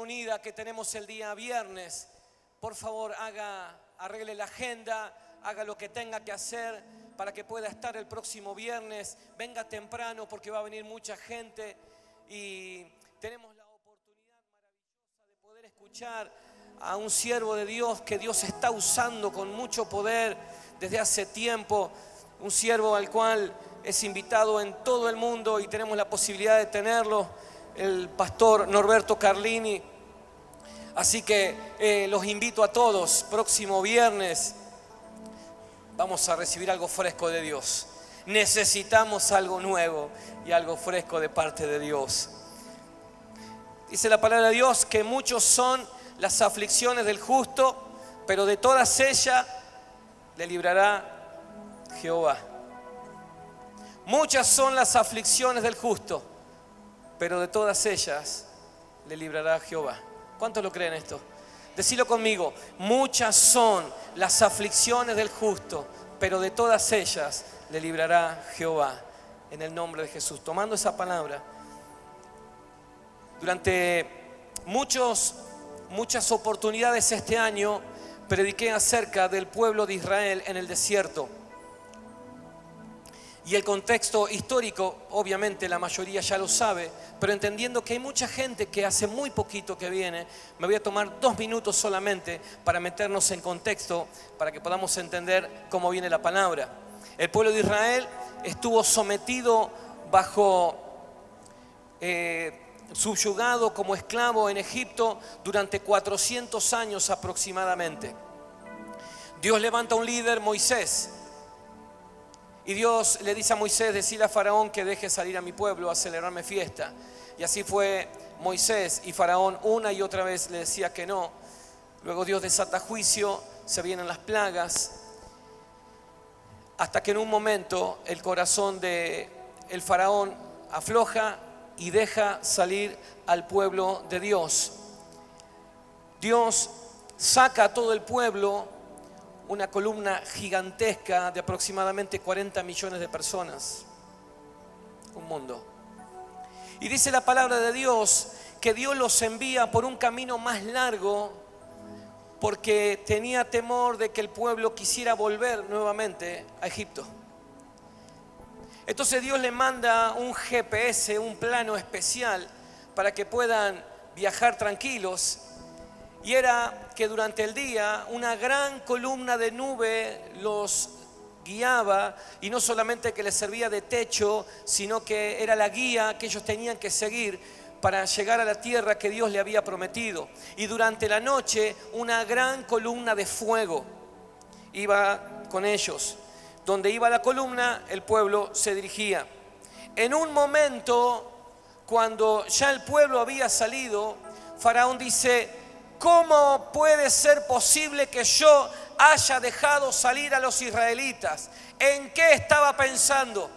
unida que tenemos el día viernes. Por favor, arregle la agenda, haga lo que tenga que hacer para que pueda estar el próximo viernes. Venga temprano porque va a venir mucha gente y tenemos la oportunidad maravillosa de poder escuchar a un siervo de Dios que Dios está usando con mucho poder desde hace tiempo. Un siervo al cual es invitado en todo el mundo y tenemos la posibilidad de tenerlo, el pastor Norberto Carlini. Así que los invito a todos, próximo viernes vamos a recibir algo fresco de Dios. Necesitamos algo nuevo y algo fresco de parte de Dios. Dice la palabra de Dios que muchos son las aflicciones del justo, pero de todas ellas le librará Jehová. Muchas son las aflicciones del justo, pero de todas ellas le librará Jehová. ¿Cuántos lo creen esto? Decilo conmigo. Muchas son las aflicciones del justo, pero de todas ellas le librará Jehová. En el nombre de Jesús. Tomando esa palabra, durante muchas oportunidades este año prediqué acerca del pueblo de Israel en el desierto. Y el contexto histórico, obviamente la mayoría ya lo sabe, pero entendiendo que hay mucha gente que hace muy poquito que viene, me voy a tomar 2 minutos solamente para meternos en contexto, para que podamos entender cómo viene la palabra. El pueblo de Israel estuvo sometido subyugado como esclavo en Egipto durante 400 años aproximadamente. Dios levanta un líder, Moisés. Y Dios le dice a Moisés, decirle a Faraón que deje salir a mi pueblo a celebrarme fiesta. Y así fue Moisés, y Faraón una y otra vez le decía que no. Luego Dios desata juicio, se vienen las plagas, hasta que en un momento el corazón del Faraón afloja y deja salir al pueblo de Dios. Dios saca a todo el pueblo, una columna gigantesca de aproximadamente 40 millones de personas. Un mundo. Y dice la palabra de Dios que Dios los envía por un camino más largo porque tenía temor de que el pueblo quisiera volver nuevamente a Egipto. Entonces Dios le manda un GPS, un plano especial para que puedan viajar tranquilos. Y era que durante el día una gran columna de nube los guiaba, y no solamente que les servía de techo, sino que era la guía que ellos tenían que seguir para llegar a la tierra que Dios le había prometido. Y durante la noche una gran columna de fuego iba con ellos. Donde iba la columna, el pueblo se dirigía. En un momento, cuando ya el pueblo había salido, Faraón dice: ¿cómo puede ser posible que yo haya dejado salir a los israelitas? ¿En qué estaba pensando?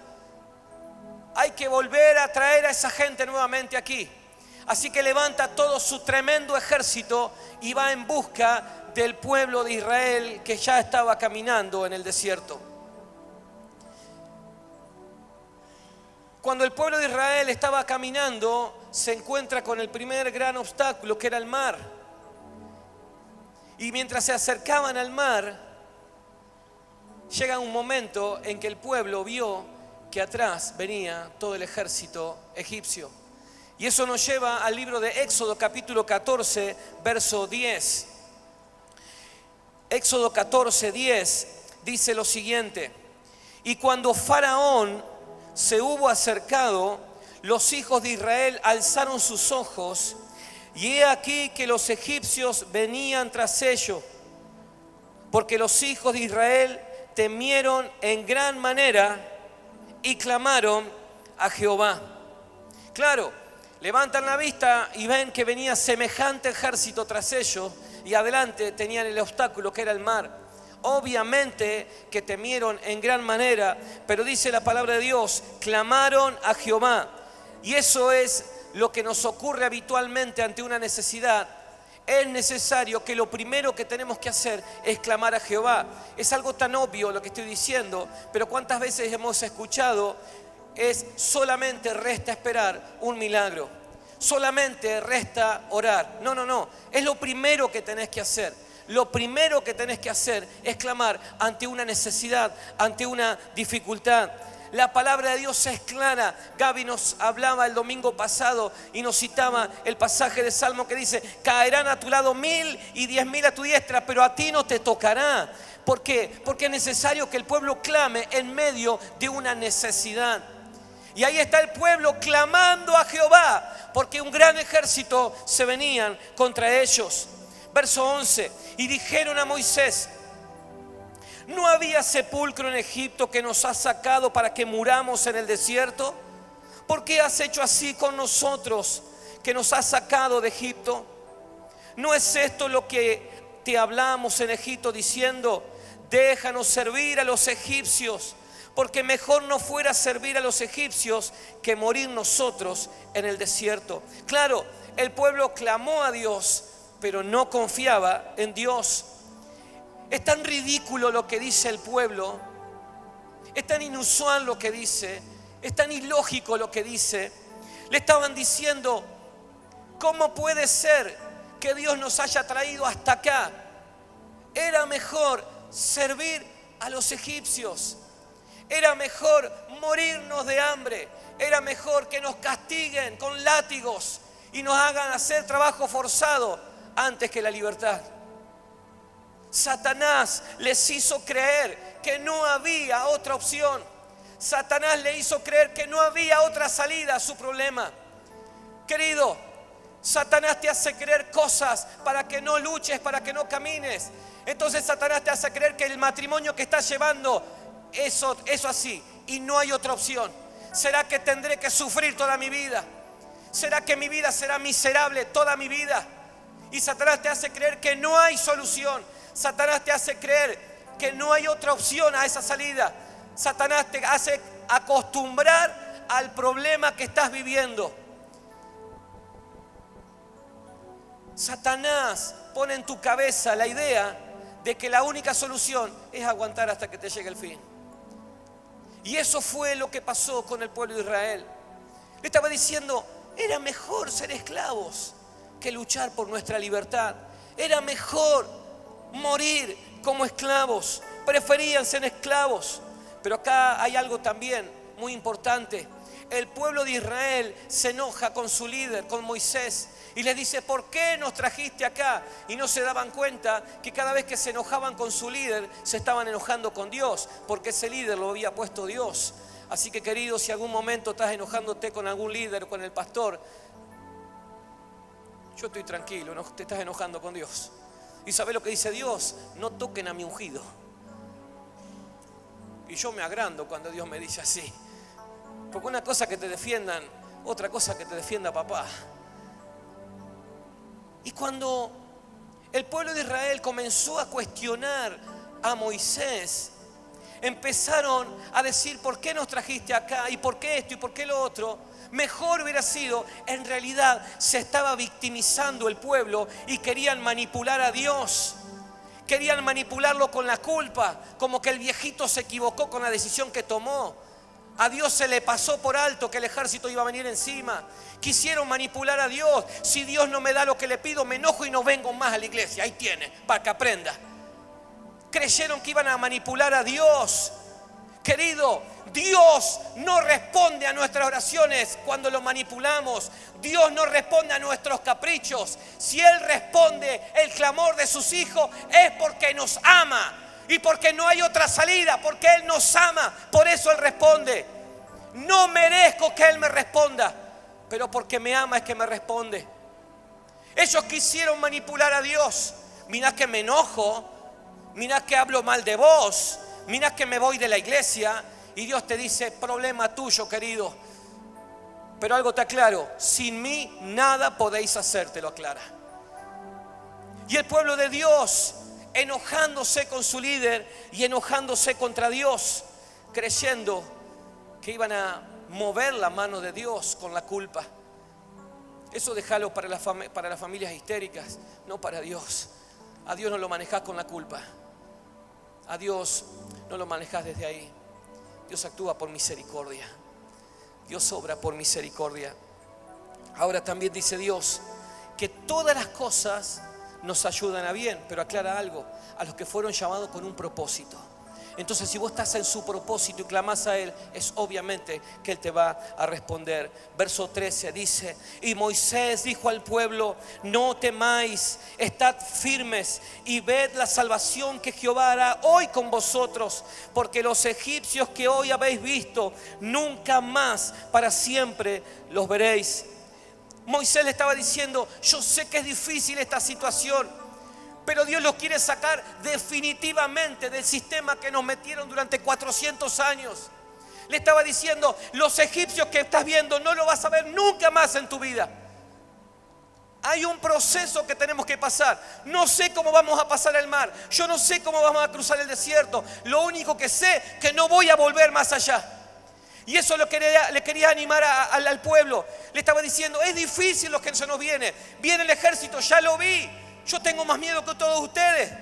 Hay que volver a traer a esa gente nuevamente aquí. Así que levanta todo su tremendo ejército y va en busca del pueblo de Israel que ya estaba caminando en el desierto. Cuando el pueblo de Israel estaba caminando, se encuentra con el primer gran obstáculo, que era el mar. Y mientras se acercaban al mar, llega un momento en que el pueblo vio que atrás venía todo el ejército egipcio. Y eso nos lleva al libro de Éxodo capítulo 14, verso 10. Éxodo 14, 10 dice lo siguiente: y cuando Faraón se hubo acercado, los hijos de Israel alzaron sus ojos, y he aquí que los egipcios venían tras ellos, porque los hijos de Israel temieron en gran manera y clamaron a Jehová. Claro, levantan la vista y ven que venía semejante ejército tras ellos, y adelante tenían el obstáculo que era el mar. Obviamente que temieron en gran manera, pero dice la palabra de Dios, clamaron a Jehová. Y eso es lo que nos ocurre habitualmente ante una necesidad. Es necesario que lo primero que tenemos que hacer es clamar a Jehová. Es algo tan obvio lo que estoy diciendo, pero ¿cuántas veces hemos escuchado? Es solamente resta esperar un milagro. solamente resta orar. No, no, no. Es lo primero que tenés que hacer. Lo primero que tenés que hacer es clamar ante una necesidad, ante una dificultad. La palabra de Dios es clara. Gaby nos hablaba el domingo pasado y nos citaba el pasaje de Salmo que dice: caerán a tu lado 1000 y 10.000 a tu diestra, pero a ti no te tocará. ¿Por qué? Porque es necesario que el pueblo clame en medio de una necesidad. Y ahí está el pueblo clamando a Jehová, porque un gran ejército se venían contra ellos. Verso 11: y dijeron a Moisés: ¿no había sepulcro en Egipto que nos has sacado para que muramos en el desierto? ¿Por qué has hecho así con nosotros, que nos has sacado de Egipto? ¿No es esto lo que te hablamos en Egipto diciendo: déjanos servir a los egipcios? Porque mejor no fuera servir a los egipcios que morir nosotros en el desierto. Claro, el pueblo clamó a Dios, pero no confiaba en Dios. Es tan ridículo lo que dice el pueblo, es tan inusual lo que dice, es tan ilógico lo que dice. Le estaban diciendo: ¿cómo puede ser que Dios nos haya traído hasta acá? Era mejor servir a los egipcios, era mejor morirnos de hambre, era mejor que nos castiguen con látigos y nos hagan hacer trabajo forzado antes que la libertad. Satanás les hizo creer que no había otra opción. Satanás le hizo creer que no había otra salida a su problema. Querido, Satanás te hace creer cosas para que no luches, para que no camines. Entonces Satanás te hace creer que el matrimonio que estás llevando, eso así, y no hay otra opción. ¿Será que tendré que sufrir toda mi vida? ¿Será que mi vida será miserable toda mi vida? Y Satanás te hace creer que no hay solución. Satanás te hace creer que no hay otra opción a esa salida. Satanás te hace acostumbrar al problema que estás viviendo. Satanás pone en tu cabeza la idea de que la única solución es aguantar hasta que te llegue el fin. Y eso fue lo que pasó con el pueblo de Israel. Le estaba diciendo: era mejor ser esclavos que luchar por nuestra libertad. Era mejor morir como esclavos. Preferían ser esclavos. Pero acá hay algo también muy importante. El pueblo de Israel se enoja con su líder, con Moisés, y le dice: ¿por qué nos trajiste acá? Y no se daban cuenta que cada vez que se enojaban con su líder, se estaban enojando con Dios, porque ese líder lo había puesto Dios. Así que, querido, si algún momento estás enojándote con algún líder o con el pastor, yo estoy tranquilo, no te estás enojando con Dios. ¿Y sabés lo que dice Dios? No toquen a mi ungido. Y yo me agrando cuando Dios me dice así. Porque una cosa que te defiendan, otra cosa que te defienda papá. Y cuando el pueblo de Israel comenzó a cuestionar a Moisés, empezaron a decir: ¿por qué nos trajiste acá? ¿Y por qué esto? ¿Y por qué lo otro? Mejor hubiera sido, en realidad se estaba victimizando el pueblo y querían manipular a Dios. Querían manipularlo con la culpa, como que el viejito se equivocó con la decisión que tomó. A Dios se le pasó por alto que el ejército iba a venir encima. Quisieron manipular a Dios. Si Dios no me da lo que le pido, me enojo y no vengo más a la iglesia. Ahí tiene, para que aprenda. Creyeron que iban a manipular a Dios. Querido, Dios no responde a nuestras oraciones cuando lo manipulamos. Dios no responde a nuestros caprichos. Si Él responde el clamor de sus hijos, es porque nos ama y porque no hay otra salida, porque Él nos ama. Por eso Él responde. No merezco que Él me responda, pero porque me ama es que me responde. Ellos quisieron manipular a Dios. Mirá que me enojo, mirá que hablo mal de vos, mirá que me voy de la iglesia. Y Dios te dice: problema tuyo, querido. Pero algo está claro: sin mí nada podéis hacer, te lo aclara. Y el pueblo de Dios, enojándose con su líder y enojándose contra Dios, creyendo que iban a mover la mano de Dios con la culpa. Eso déjalo para las familias histéricas, no para Dios. A Dios no lo manejás con la culpa. A Dios no lo manejás desde ahí. Dios actúa por misericordia. Dios obra por misericordia. Ahora también dice Dios que todas las cosas nos ayudan a bien, pero aclara algo: a los que fueron llamados con un propósito. Entonces, si vos estás en su propósito y clamás a Él, es obviamente que Él te va a responder. Verso 13 dice: y Moisés dijo al pueblo: no temáis, estad firmes y ved la salvación que Jehová hará hoy con vosotros, porque los egipcios que hoy habéis visto, nunca más para siempre los veréis. Moisés le estaba diciendo: yo sé que es difícil esta situación, pero Dios los quiere sacar definitivamente del sistema que nos metieron durante 400 años. Le estaba diciendo: los egipcios que estás viendo no lo vas a ver nunca más en tu vida. Hay un proceso que tenemos que pasar. No sé cómo vamos a pasar el mar. Yo no sé cómo vamos a cruzar el desierto. Lo único que sé es que no voy a volver más allá. Y eso le quería animar al pueblo. Le estaba diciendo: es difícil lo que se nos viene. Viene el ejército, ya lo vi. Yo tengo más miedo que todos ustedes,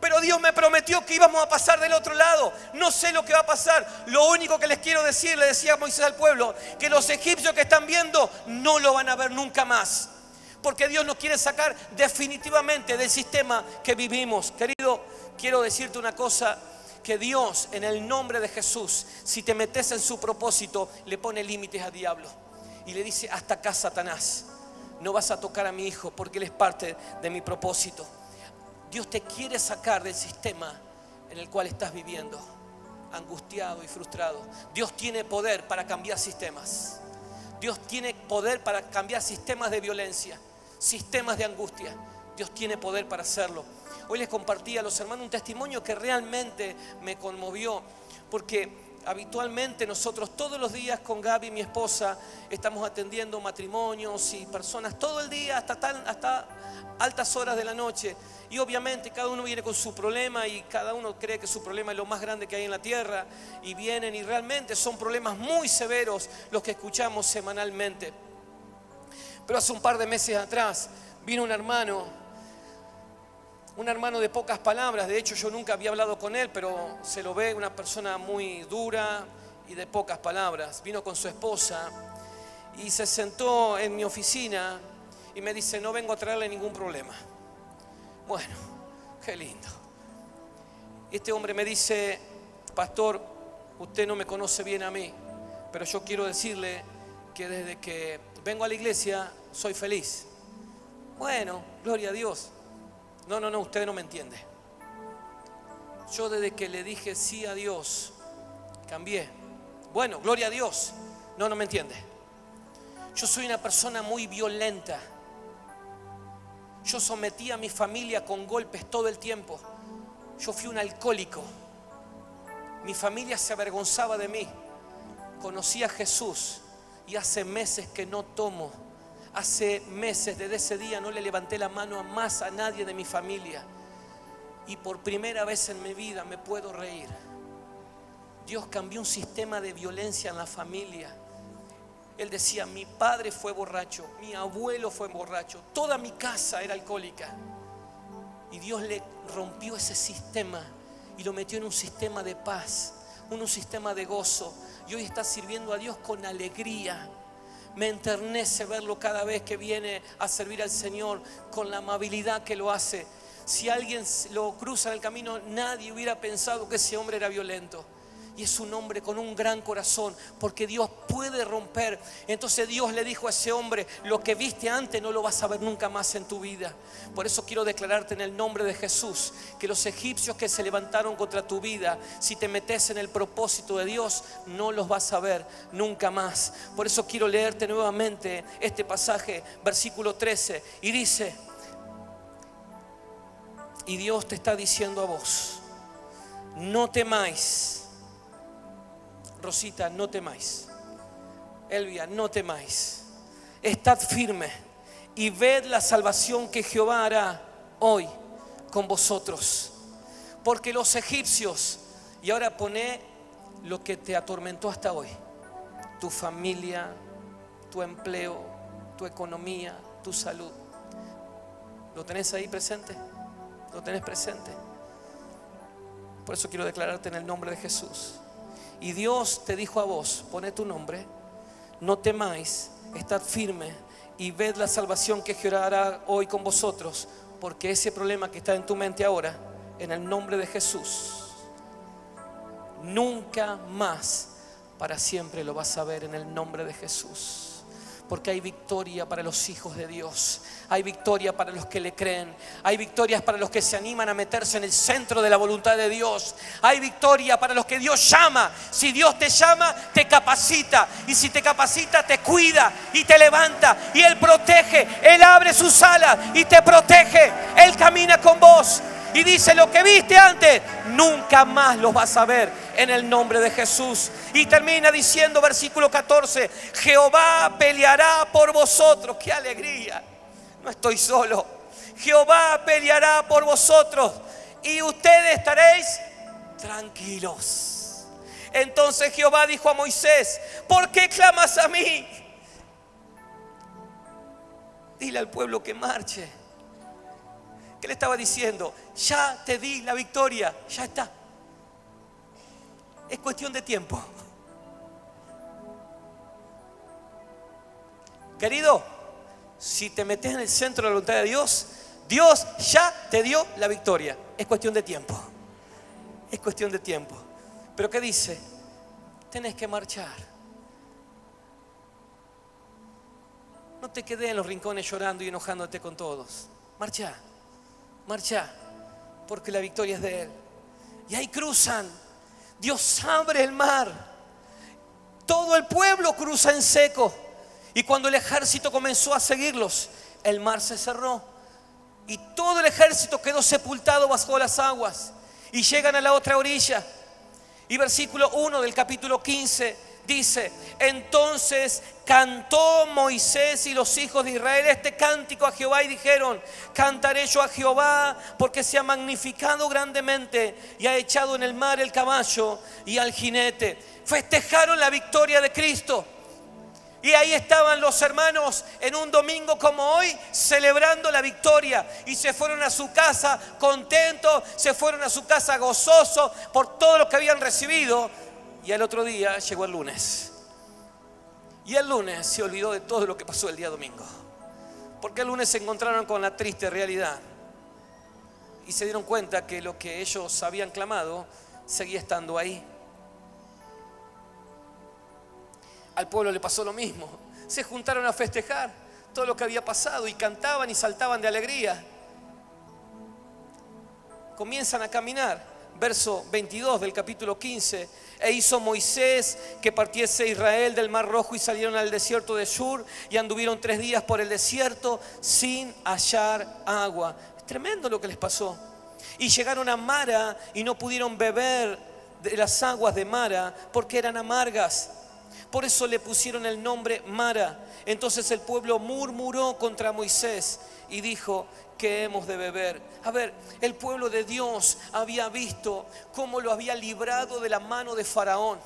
pero Dios me prometió que íbamos a pasar del otro lado. No sé lo que va a pasar. Lo único que les quiero decir, le decía Moisés al pueblo, que los egipcios que están viendo no lo van a ver nunca más, porque Dios nos quiere sacar definitivamente del sistema que vivimos. Querido, quiero decirte una cosa: que Dios, en el nombre de Jesús, si te metes en su propósito, le pone límites al diablo y le dice: hasta acá, Satanás, no vas a tocar a mi hijo, porque él es parte de mi propósito. Dios te quiere sacar del sistema en el cual estás viviendo, angustiado y frustrado. Dios tiene poder para cambiar sistemas. Dios tiene poder para cambiar sistemas de violencia, sistemas de angustia. Dios tiene poder para hacerlo. Hoy les compartí a los hermanos un testimonio que realmente me conmovió, porque habitualmente nosotros todos los días con Gaby, mi esposa, estamos atendiendo matrimonios y personas todo el día hasta altas horas de la noche. Y obviamente cada uno viene con su problema y cada uno cree que su problema es lo más grande que hay en la tierra. Y vienen y realmente son problemas muy severos los que escuchamos semanalmente. Pero hace un par de meses atrás vino un hermano de pocas palabras. De hecho, yo nunca había hablado con él, pero se lo ve una persona muy dura y de pocas palabras. Vino con su esposa y se sentó en mi oficina y me dice: no vengo a traerle ningún problema. Bueno, qué lindo. Este hombre me dice: pastor, usted no me conoce bien a mí, pero yo quiero decirle que desde que vengo a la iglesia soy feliz. Bueno, gloria a Dios. No, usted no me entiende. Yo desde que le dije sí a Dios, cambié. Bueno, gloria a Dios. No me entiende. Yo soy una persona muy violenta. Yo sometí a mi familia con golpes todo el tiempo. Yo fui un alcohólico. Mi familia se avergonzaba de mí. Conocí a Jesús y hace meses que no tomo. Hace meses, desde ese día, no le levanté la mano más a nadie de mi familia. Y por primera vez en mi vida me puedo reír. Dios cambió un sistema de violencia en la familia. Él decía: mi padre fue borracho, mi abuelo fue borracho, toda mi casa era alcohólica. Y Dios le rompió ese sistema y lo metió en un sistema de paz, en un sistema de gozo. Y hoy está sirviendo a Dios con alegría. Me enternece verlo cada vez que viene a servir al Señor, con la amabilidad que lo hace. Si alguien lo cruza en el camino, nadie hubiera pensado que ese hombre era violento. Y es un hombre con un gran corazón, porque Dios puede romper. Entonces Dios le dijo a ese hombre: lo que viste antes no lo vas a ver nunca más en tu vida. Por eso quiero declararte en el nombre de Jesús que los egipcios que se levantaron contra tu vida, si te metes en el propósito de Dios, no los vas a ver nunca más. Por eso quiero leerte nuevamente este pasaje, versículo 13, y dice: y Dios te está diciendo a vos: no temáis. Rosita, no temáis. Elvia, no temáis. Estad firme y ved la salvación que Jehová hará hoy con vosotros. Porque los egipcios, y ahora poné lo que te atormentó hasta hoy: tu familia, tu empleo, tu economía, tu salud. ¿Lo tenés ahí presente? ¿Lo tenés presente? Por eso quiero declararte en el nombre de Jesús. Y Dios te dijo a vos: poné tu nombre, no temáis, estad firme y ved la salvación que Jehová hará hoy con vosotros, porque ese problema que está en tu mente ahora, en el nombre de Jesús, nunca más para siempre lo vas a ver en el nombre de Jesús. Porque hay victoria para los hijos de Dios. Hay victoria para los que le creen. Hay victorias para los que se animan a meterse en el centro de la voluntad de Dios. Hay victoria para los que Dios llama. Si Dios te llama, te capacita. Y si te capacita, te cuida y te levanta. Y Él protege. Él abre sus alas y te protege. Él camina con vos. Y dice: lo que viste antes, nunca más lo vas a ver en el nombre de Jesús. Y termina diciendo, versículo 14: Jehová peleará por vosotros. ¡Qué alegría! No estoy solo. Jehová peleará por vosotros y ustedes estaréis tranquilos. Entonces Jehová dijo a Moisés: ¿por qué clamas a mí? Dile al pueblo que marche. ¿Qué le estaba diciendo? Ya te di la victoria, ya está. Es cuestión de tiempo. Querido, si te metes en el centro de la voluntad de Dios, Dios ya te dio la victoria. Es cuestión de tiempo. Es cuestión de tiempo. Pero ¿qué dice? Tenés que marchar. No te quedes en los rincones llorando y enojándote con todos. Marcha. Marcha, porque la victoria es de Él. Y ahí cruzan. Dios abre el mar. Todo el pueblo cruza en seco. Y cuando el ejército comenzó a seguirlos, el mar se cerró. Y todo el ejército quedó sepultado bajo las aguas. Y llegan a la otra orilla. Y versículo 1 del capítulo 15 dice: entonces cantó Moisés y los hijos de Israel este cántico a Jehová y dijeron: cantaré yo a Jehová porque se ha magnificado grandemente y ha echado en el mar el caballo y al jinete. Festejaron la victoria de Cristo. Y ahí estaban los hermanos en un domingo como hoy celebrando la victoria. Y se fueron a su casa contentos, se fueron a su casa gozosos por todo lo que habían recibido. Y al otro día llegó el lunes. Y el lunes se olvidó de todo lo que pasó el día domingo. Porque el lunes se encontraron con la triste realidad. Y se dieron cuenta que lo que ellos habían clamado seguía estando ahí. Al pueblo le pasó lo mismo. Se juntaron a festejar todo lo que había pasado y cantaban y saltaban de alegría. Comienzan a caminar. Verso 22 del capítulo 15. E hizo Moisés que partiese Israel del mar rojo y salieron al desierto de Shur y anduvieron 3 días por el desierto sin hallar agua. Es tremendo lo que les pasó. Y llegaron a Mara y no pudieron beber de las aguas de Mara porque eran amargas. Por eso le pusieron el nombre Mara. Entonces el pueblo murmuró contra Moisés y dijo: ¿qué hemos de beber? A ver, el pueblo de Dios había visto cómo lo había librado de la mano de Faraón.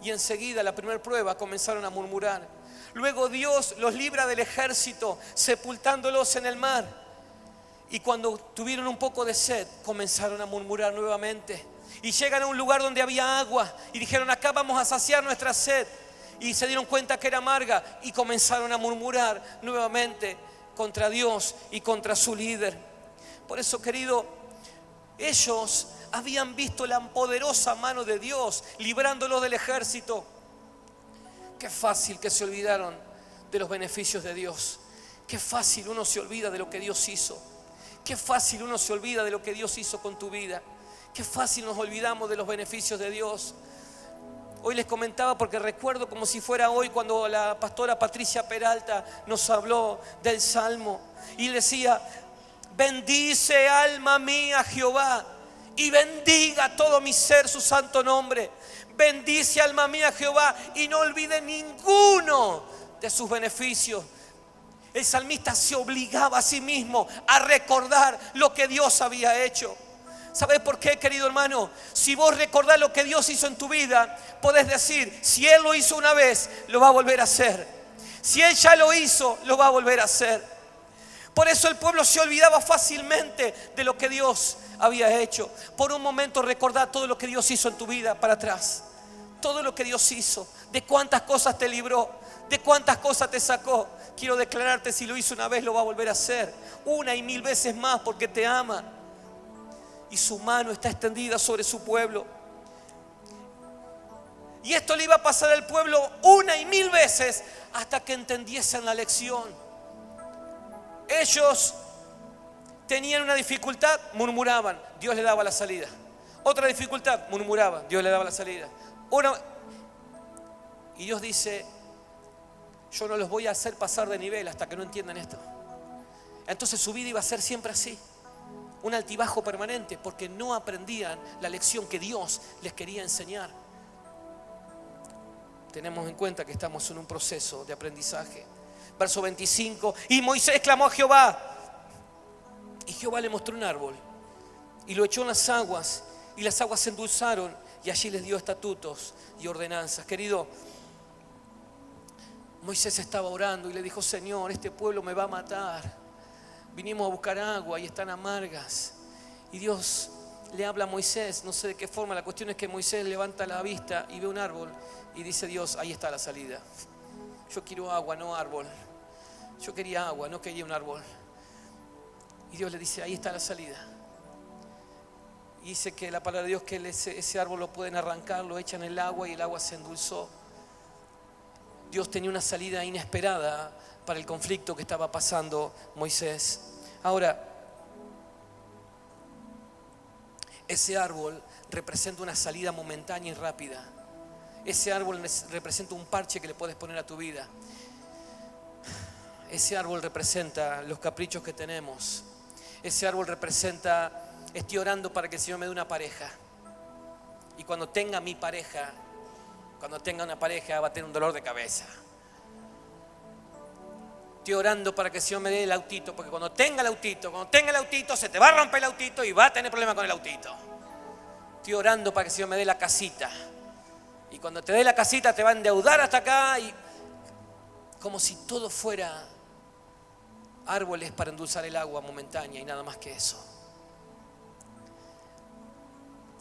Y enseguida, la primera prueba, comenzaron a murmurar. Luego Dios los libra del ejército, sepultándolos en el mar. Y cuando tuvieron un poco de sed, comenzaron a murmurar nuevamente. Y llegan a un lugar donde había agua y dijeron: acá vamos a saciar nuestra sed. Y se dieron cuenta que era amarga y comenzaron a murmurar nuevamente contra Dios y contra su líder. Por eso, querido, ellos habían visto la poderosa mano de Dios librándolos del ejército. Qué fácil que se olvidaron de los beneficios de Dios. Qué fácil uno se olvida de lo que Dios hizo. Qué fácil uno se olvida de lo que Dios hizo con tu vida. Qué fácil nos olvidamos de los beneficios de Dios. Hoy les comentaba, porque recuerdo como si fuera hoy, cuando la pastora Patricia Peralta nos habló del Salmo y decía: bendice alma mía Jehová y bendiga todo mi ser su santo nombre. Bendice alma mía Jehová y no olvide ninguno de sus beneficios. El salmista se obligaba a sí mismo a recordar lo que Dios había hecho. ¿Sabes por qué, querido hermano? Si vos recordás lo que Dios hizo en tu vida, podés decir: si Él lo hizo una vez, lo va a volver a hacer. Si Él ya lo hizo, lo va a volver a hacer. Por eso el pueblo se olvidaba fácilmente de lo que Dios había hecho. Por un momento recordá todo lo que Dios hizo en tu vida para atrás. Todo lo que Dios hizo, de cuántas cosas te libró, ¿De cuántas cosas te sacó? Quiero declararte, si lo hizo una vez, lo va a volver a hacer. 1 y 1000 veces más, porque te ama. Y su mano está extendida sobre su pueblo. Y esto le iba a pasar al pueblo 1 y 1000 veces hasta que entendiesen la lección. Ellos tenían una dificultad, murmuraban, Dios le daba la salida. Otra dificultad, murmuraban, Dios le daba la salida. Y Dios dice: yo no los voy a hacer pasar de nivel hasta que no entiendan esto. Entonces su vida iba a ser siempre así, un altibajo permanente, porque no aprendían la lección que Dios les quería enseñar. Tenemos en cuenta que estamos en un proceso de aprendizaje. Verso 25: y Moisés clamó a Jehová, y Jehová le mostró un árbol, y lo echó en las aguas, y las aguas se endulzaron, y allí les dio estatutos y ordenanzas. Querido, Moisés estaba orando y le dijo: Señor, este pueblo me va a matar. Vinimos a buscar agua y están amargas. Y Dios le habla a Moisés, no sé de qué forma, la cuestión es que Moisés levanta la vista y ve un árbol y dice: Dios, ahí está la salida. Yo quiero agua, no árbol. Yo quería agua, no quería un árbol. Y Dios le dice: ahí está la salida. Y dice que la palabra de Dios, que ese árbol lo pueden arrancar, lo echan en el agua y el agua se endulzó. Dios tenía una salida inesperada para el conflicto que estaba pasando Moisés. Ahora, ese árbol representa una salida momentánea y rápida. Ese árbol representa un parche que le puedes poner a tu vida. Ese árbol representa los caprichos que tenemos. Ese árbol representa: estoy orando para que el Señor me dé una pareja. Y cuando tenga mi pareja, cuando tenga una pareja, va a tener un dolor de cabeza. Estoy orando para que el Señor me dé el autito, porque cuando tenga el autito, se te va a romper el autito y va a tener problemas con el autito. Estoy orando para que el Señor me dé la casita. Y cuando te dé la casita te va a endeudar hasta acá. Y como si todo fuera árboles para endulzar el agua momentánea y nada más que eso.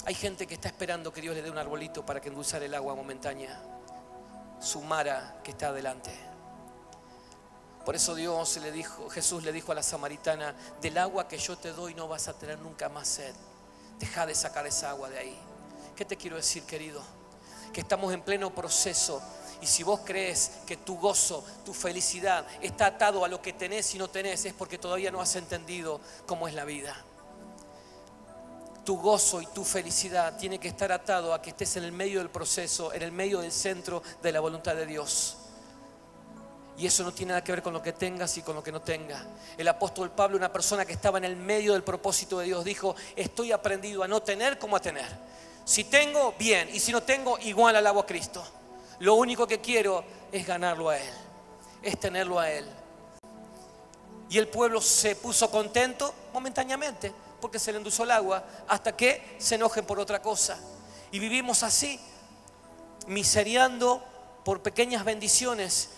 Hay gente que está esperando que Dios le dé un arbolito para que endulzar el agua momentánea. Su mara que está adelante. Por eso Jesús le dijo a la samaritana: del agua que yo te doy no vas a tener nunca más sed. Deja de sacar esa agua de ahí. ¿Qué te quiero decir, querido? Que estamos en pleno proceso. Y si vos crees que tu gozo, tu felicidad está atado a lo que tenés y no tenés, es porque todavía no has entendido cómo es la vida. Tu gozo y tu felicidad tiene que estar atado a que estés en el medio del proceso, en el medio del centro de la voluntad de Dios. Y eso no tiene nada que ver con lo que tengas y con lo que no tengas. El apóstol Pablo, una persona que estaba en el medio del propósito de Dios, dijo: estoy aprendido a no tener como a tener. Si tengo, bien, y si no tengo, igual alabo a Cristo. Lo único que quiero es ganarlo a Él, es tenerlo a Él. Y el pueblo se puso contento momentáneamente, porque se le endulzó el agua, hasta que se enojen por otra cosa. Y vivimos así, miseriando por pequeñas bendiciones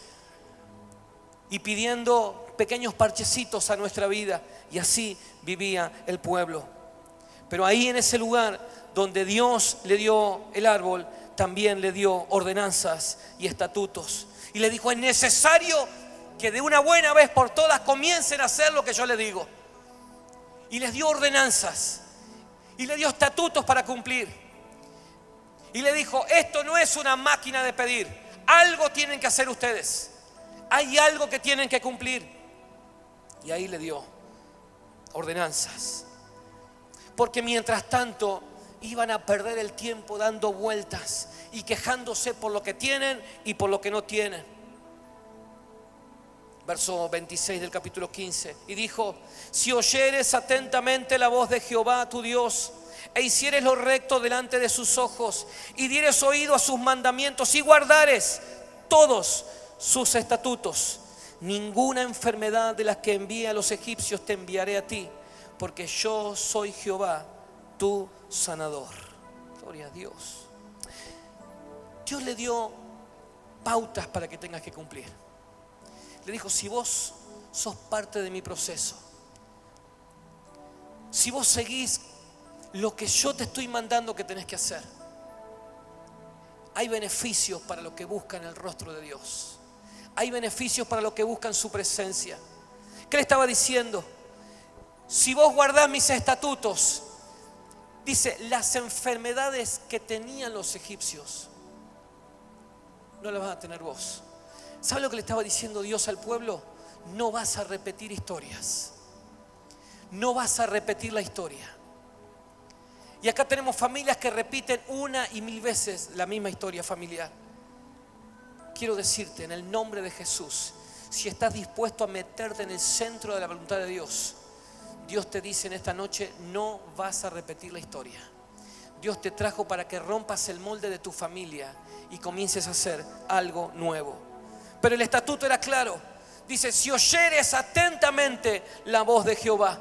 y pidiendo pequeños parchecitos a nuestra vida. Y así vivía el pueblo. Pero ahí, en ese lugar donde Dios le dio el árbol, también le dio ordenanzas y estatutos. Y le dijo: es necesario que de una buena vez por todas comiencen a hacer lo que yo les digo. Y les dio ordenanzas y le dio estatutos para cumplir. Y le dijo: esto no es una máquina de pedir, algo tienen que hacer ustedes. Hay algo que tienen que cumplir. Y ahí le dio ordenanzas. Porque mientras tanto iban a perder el tiempo dando vueltas y quejándose por lo que tienen y por lo que no tienen. Verso 26 del capítulo 15. Y dijo: si oyeres atentamente la voz de Jehová tu Dios, e hicieres lo recto delante de sus ojos, y dieres oído a sus mandamientos, y guardares todos sus estatutos, ninguna enfermedad de las que envié a los egipcios te enviaré a ti, porque yo soy Jehová tu sanador. Gloria a Dios. Dios le dio pautas para que tengas que cumplir. Le dijo: si vos sos parte de mi proceso, si vos seguís lo que yo te estoy mandando que tenés que hacer, hay beneficios para los que buscan el rostro de Dios. Hay beneficios para los que buscan su presencia. ¿Qué le estaba diciendo? Si vos guardás mis estatutos, dice, las enfermedades que tenían los egipcios no las vas a tener vos. ¿Sabe lo que le estaba diciendo Dios al pueblo? No vas a repetir historias. No vas a repetir la historia. Y acá tenemos familias que repiten una y mil veces la misma historia familiar. Quiero decirte, en el nombre de Jesús, si estás dispuesto a meterte en el centro de la voluntad de Dios, Dios te dice en esta noche, no vas a repetir la historia. Dios te trajo para que rompas el molde de tu familia y comiences a hacer algo nuevo. Pero el estatuto era claro. Dice, si oyeres atentamente la voz de Jehová.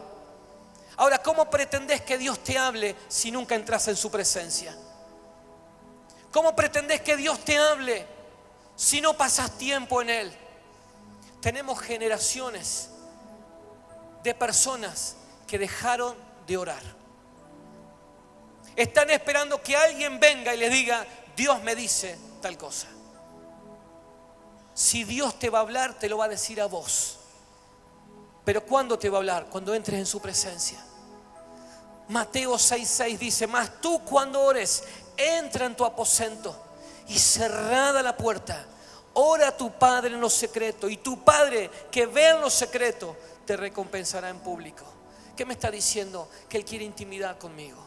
Ahora, ¿cómo pretendés que Dios te hable si nunca entras en su presencia? ¿Cómo pretendés que Dios te hable si no pasas tiempo en Él? Tenemos generaciones de personas que dejaron de orar. Están esperando que alguien venga y les diga, Dios me dice tal cosa. Si Dios te va a hablar, te lo va a decir a vos. Pero ¿cuándo te va a hablar? Cuando entres en su presencia. Mateo 6:6 dice, mas tú cuando ores, entra en tu aposento y cerrada la puerta, ora a tu Padre en lo secreto, y tu Padre que ve en lo secreto te recompensará en público. ¿Qué me está diciendo? Que Él quiere intimidad conmigo.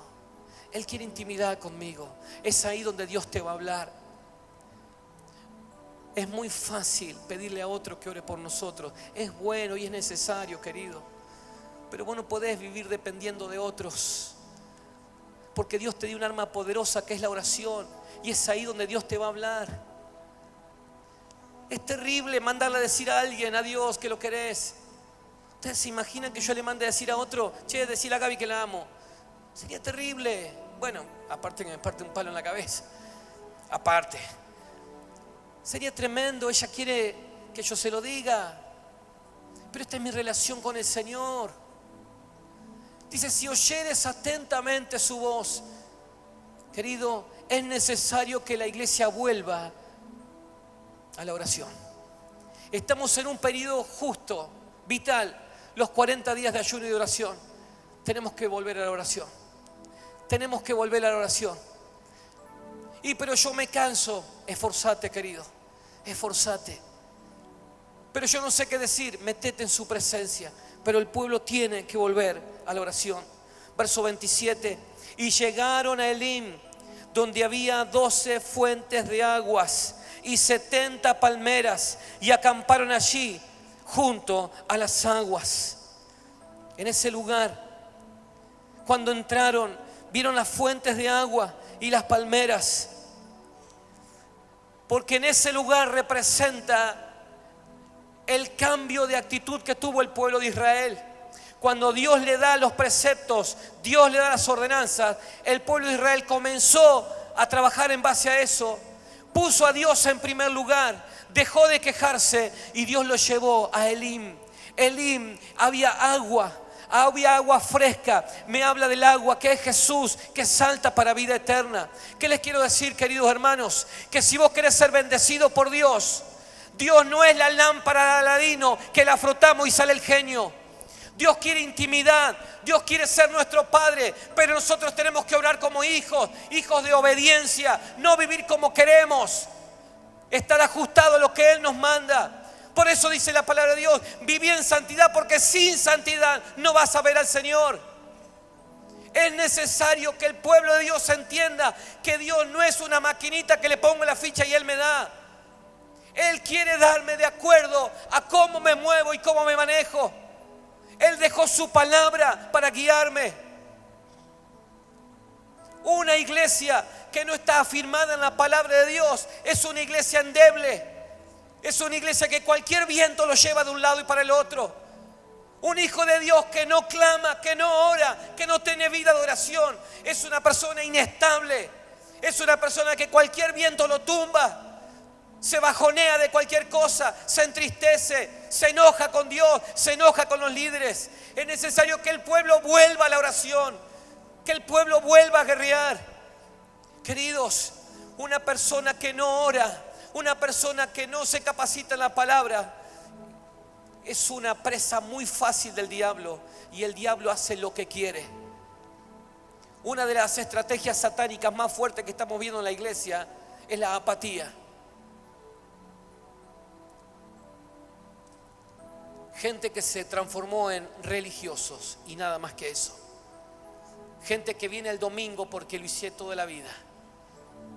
Él quiere intimidad conmigo. Es ahí donde Dios te va a hablar. Es muy fácil pedirle a otro que ore por nosotros. Es bueno y es necesario, querido. Pero vos no podés vivir dependiendo de otros. Porque Dios te dio un arma poderosa que es la oración. Y es ahí donde Dios te va a hablar. Es terrible mandarle a decir a alguien, a Dios, que lo querés. ¿Ustedes se imaginan que yo le mande a decir a otro, che, decile a Gaby que la amo? Sería terrible. Bueno, aparte que me parte un palo en la cabeza. Aparte. Sería tremendo, ella quiere que yo se lo diga. Pero esta es mi relación con el Señor. Dice, si oyeres atentamente su voz, querido, es necesario que la iglesia vuelva a la oración. Estamos en un periodo justo, vital, los 40 días de ayuno y de oración. Tenemos que volver a la oración. Tenemos que volver a la oración. Pero yo me canso. Esforzate, querido, esforzate. Pero yo no sé qué decir. Metete en su presencia. Pero el pueblo tiene que volver a la oración. Verso 27. Y llegaron a Elim, donde había 12 fuentes de aguas y 70 palmeras, y acamparon allí junto a las aguas. En ese lugar, cuando entraron, vieron las fuentes de agua y las palmeras, porque en ese lugar representa el cambio de actitud que tuvo el pueblo de Israel. Cuando Dios le da los preceptos, Dios le da las ordenanzas, el pueblo de Israel comenzó a trabajar en base a eso. Puso a Dios en primer lugar, dejó de quejarse y Dios lo llevó a Elim. Elim había agua fresca. Me habla del agua que es Jesús, que salta para vida eterna. ¿Qué les quiero decir, queridos hermanos? Que si vos querés ser bendecido por Dios, Dios no es la lámpara de Aladino que la frotamos y sale el genio. Dios quiere intimidad, Dios quiere ser nuestro Padre, pero nosotros tenemos que orar como hijos, hijos de obediencia, no vivir como queremos, estar ajustado a lo que Él nos manda. Por eso dice la palabra de Dios, viví en santidad, porque sin santidad no vas a ver al Señor. Es necesario que el pueblo de Dios entienda que Dios no es una maquinita que le pongo la ficha y Él me da. Él quiere darme de acuerdo a cómo me muevo y cómo me manejo. Él dejó su palabra para guiarme. Una iglesia que no está afirmada en la palabra de Dios es una iglesia endeble. Es una iglesia que cualquier viento lo lleva de un lado y para el otro. Un hijo de Dios que no clama, que no ora, que no tiene vida de oración, es una persona inestable. Es una persona que cualquier viento lo tumba. Se bajonea de cualquier cosa, se entristece, se enoja con Dios, se enoja con los líderes. Es necesario que el pueblo vuelva a la oración, que el pueblo vuelva a guerrear. Queridos, una persona que no ora, Una persona que no se capacita en la palabra es una presa muy fácil del diablo, y el diablo hace lo que quiere. Una de las estrategias satánicas más fuertes que estamos viendo en la iglesia es la apatía. Gente que se transformó en religiosos y nada más que eso. Gente que viene el domingo porque lo hice toda la vida,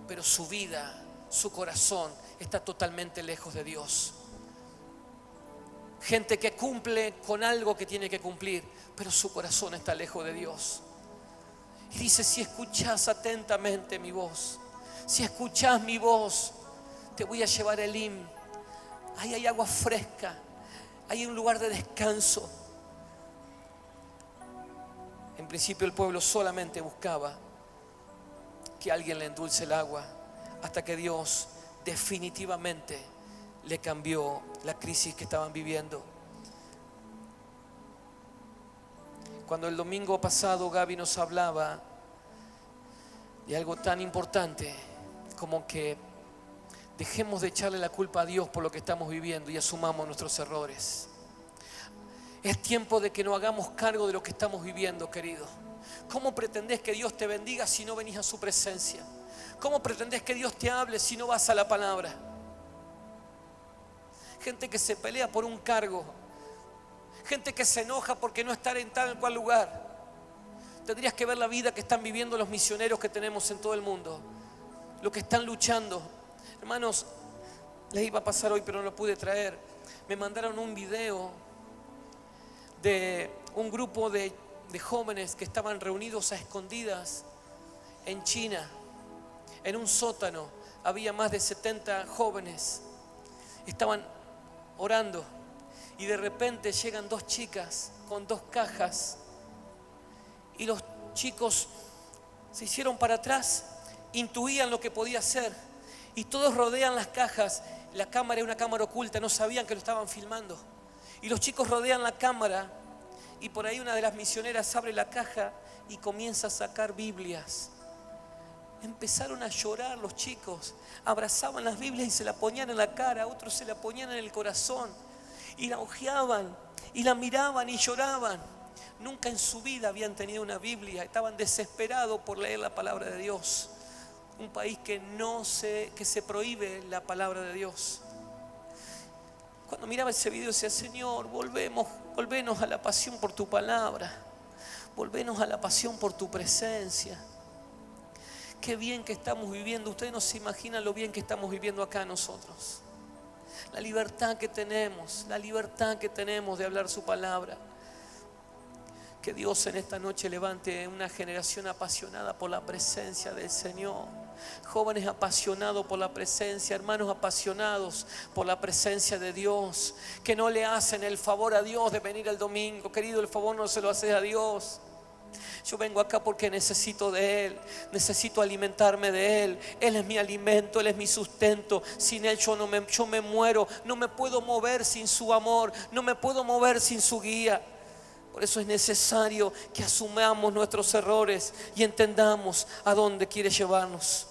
pero su vida, su corazón está totalmente lejos de Dios. Gente que cumple con algo que tiene que cumplir, pero su corazón está lejos de Dios. Y dice: si escuchas atentamente mi voz, si escuchas mi voz, te voy a llevar a Elim. Ahí hay agua fresca, hay un lugar de descanso. En principio el pueblo solamente buscaba que alguien le endulce el agua, hasta que Dios definitivamente le cambió la crisis que estaban viviendo. Cuando el domingo pasado Gaby nos hablaba de algo tan importante como que dejemos de echarle la culpa a Dios por lo que estamos viviendo y asumamos nuestros errores. Es tiempo de que nos hagamos cargo de lo que estamos viviendo, querido. ¿Cómo pretendés que Dios te bendiga si no venís a su presencia? ¿Cómo pretendés que Dios te hable si no vas a la palabra? Gente que se pelea por un cargo, gente que se enoja porque no está en tal cual lugar. Tendrías que ver la vida que están viviendo los misioneros que tenemos en todo el mundo, lo que están luchando. Hermanos, les iba a pasar hoy pero no lo pude traer. Me mandaron un video de un grupo de jóvenes que estaban reunidos a escondidas en China, en un sótano. Había más de 70 jóvenes, estaban orando, y de repente llegan dos chicas con dos cajas, y los chicos se hicieron para atrás, intuían lo que podía hacer, y todos rodean las cajas. La cámara era una cámara oculta, no sabían que lo estaban filmando, y los chicos rodean la cámara, y por ahí una de las misioneras abre la caja y comienza a sacar Biblias. Empezaron a llorar los chicos, abrazaban las Biblias y se la ponían en la cara, otros se la ponían en el corazón, y la hojeaban y la miraban y lloraban. Nunca en su vida habían tenido una Biblia, estaban desesperados por leer la palabra de Dios. Un país que se prohíbe la palabra de Dios. Cuando miraba ese video decía: Señor, volvenos a la pasión por tu palabra, volvenos a la pasión por tu presencia. Qué bien que estamos viviendo. Ustedes no se imaginan lo bien que estamos viviendo acá nosotros. La libertad que tenemos de hablar su palabra. Que Dios en esta noche levante una generación apasionada por la presencia del Señor. Jóvenes apasionados por la presencia, hermanos apasionados por la presencia de Dios, que no le hacen el favor a Dios de venir el domingo. Querido, el favor no se lo haces a Dios. Yo vengo acá porque necesito de Él, necesito alimentarme de Él. Él es mi alimento, Él es mi sustento. Sin Él yo me muero. No me puedo mover sin su amor, no me puedo mover sin su guía. Por eso es necesario que asumamos nuestros errores y entendamos a dónde quiere llevarnos.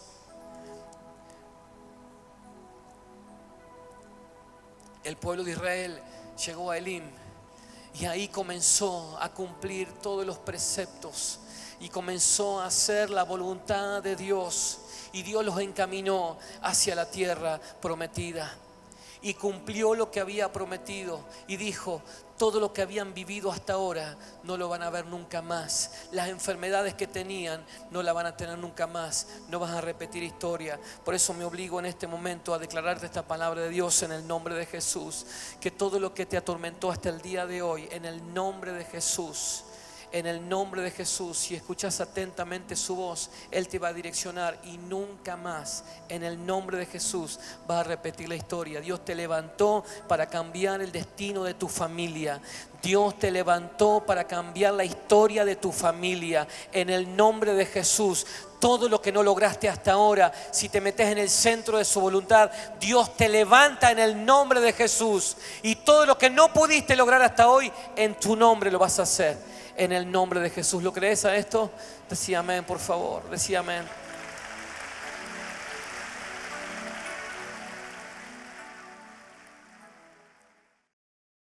El pueblo de Israel llegó a Elim, y ahí comenzó a cumplir todos los preceptos y comenzó a hacer la voluntad de Dios, y Dios los encaminó hacia la tierra prometida, y cumplió lo que había prometido, y dijo: todo lo que habían vivido hasta ahora no lo van a ver nunca más. Las enfermedades que tenían no la van a tener nunca más. No vas a repetir historia. Por eso me obligo en este momento a declararte esta palabra de Dios en el nombre de Jesús. Que todo lo que te atormentó hasta el día de hoy, en el nombre de Jesús, en el nombre de Jesús, si escuchas atentamente su voz, Él te va a direccionar y nunca más, en el nombre de Jesús, vas a repetir la historia. Dios te levantó para cambiar el destino de tu familia. Dios te levantó para cambiar la historia de tu familia. En el nombre de Jesús, todo lo que no lograste hasta ahora, si te metes en el centro de su voluntad, Dios te levanta en el nombre de Jesús. Y todo lo que no pudiste lograr hasta hoy, en tu nombre lo vas a hacer. En el nombre de Jesús. ¿Lo crees a esto? Decía amén, por favor. Decía amén.